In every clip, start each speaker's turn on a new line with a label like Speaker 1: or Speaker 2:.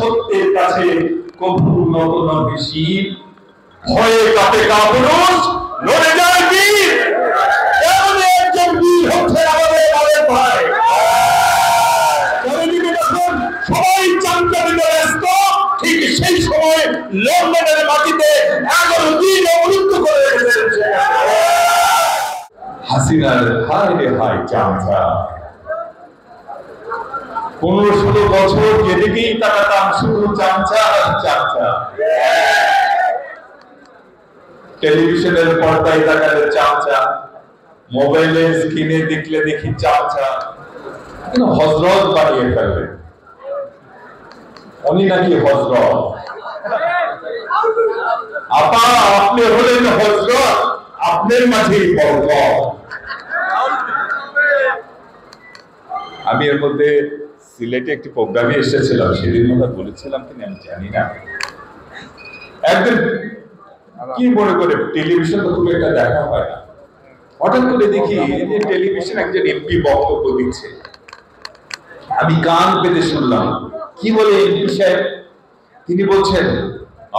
Speaker 1: অসত্যের কাছে কভু নত নহে শির, ভয়ে কাঁপে কাপুরুষ, লড়ে যায় বীর। এমন একজন বীর হচ্ছেন আমাদের দলের ভাই। যখন সবাই চামচামিতে ব্যস্ত, ঠিক সেই সময় লন্ডনের মাটিতে 11 দিন অবরুদ্ধ করে রেখেছেন হাসিনার। হায় রে হায় চামচা, 15-16 বছর যেদিকেই তাকাতাম শুধু চামচা আর চামচা। টেলিভিশনের পর্দায় তাকালে চামচা, মোবাইলের স্ক্রিনে দেখলে দেখি চামচা। হযরত বানিয়ে ফেলবে, উনি নাকি হযরত। আপা আপনি হলেন হযরত, আপনার মাঝেই বরকত। আমি এর মধ্যে সিলেটে একটি প্রোগ্রামে এসেছিলাম, সেদিন কথা বলেছিলাম কিনা আমি জানি না। একদিন কি মনে করে টেলিভিশন তো খুব একটা দেখা হয় না, হঠাৎ করে দেখি যে টেলিভিশন একজন এমপি বক্তব্য দিচ্ছে। আমি কান পেতে শুনলাম। কি বলে এমপি সাহেব? তিনি বলছেন,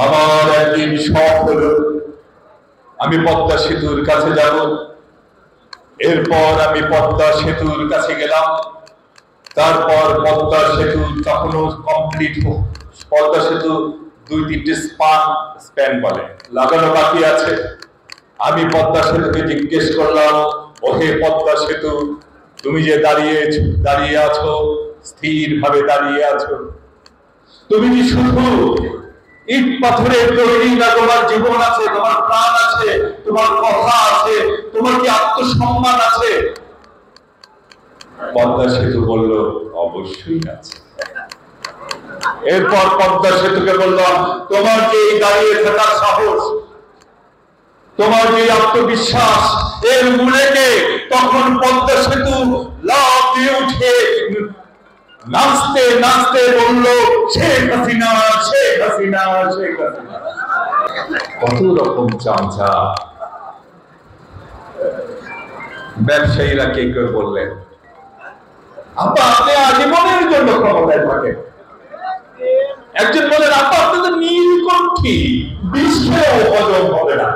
Speaker 1: আমার একদিন শখ হলো আমি পদ্মা সেতুর কাছে যাব। এরপর আমি পদ্মা সেতুর কাছে গেলাম। তারপর পদ্মা সেতু তখনও কমপ্লিট, পদ্মা সেতু 2-3টে স্প্যান বলে লাগানো বাকি আছে। আমি পদ্মা সেতুকে জিজ্ঞেস করলাম, ওহে পদ্মা সেতু, তুমি যে দাঁড়িয়ে আছো, স্থির ভাবে দাঁড়িয়ে আছো, তুমি কি শুধু ইট পাথরের তৈরি না? তোমার জীবন আছে, তোমার প্রাণ আছে, তোমার কথা আছে, তোমার কি আত্মসম্মান আছে? পদ্মা সেতু বলল, অবশ্যই আছে। এরপর পদ্মা সেতুকে বললাম, তোমার যে দাঁড়িয়ে থাকার সাহস, তোমার যে আত্মবিশ্বাস, এর মূলে কে? তখন পদ্মা সেতু লাফ দিয়ে উঠে নাচতে নাচতে বলল, শেখ হাসিনা, শেখ হাসিনা, শেখ হাসিনা। কত রকম চামচা। ব্যবসায়ীরা কে কে বললেন, আপা আপনি আজীবনের জন্য ক্ষমতায় থাকেন। একজন বলেন, আপা আপনাদের নীলকণ্ঠী, বিশ্বেও হজম হবে না।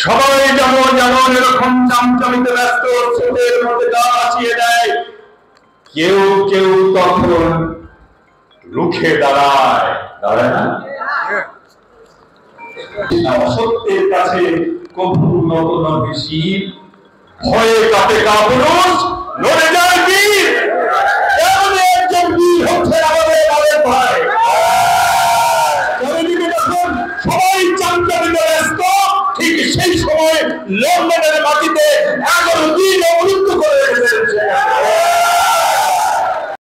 Speaker 1: সবাই যেমন যেমন এরকম চামচামিতে ব্যস্ত, ছোটের মধ্যে গা বাঁচিয়ে দেয়। কেউ কেউ তখন রুখে দাঁড়ায়, দাঁড়ায় না? অসত্যের কাছে কভু নত নহে শির, ভয়ে কাঁপে কাপুরুষ, লড়ে যায় বীর। এমন একজন বীর হচ্ছেন আমাদের দলের ভাই। যখন সবাই চামচামিতে ব্যস্ত, ঠিক সেই সময় লন্ডনের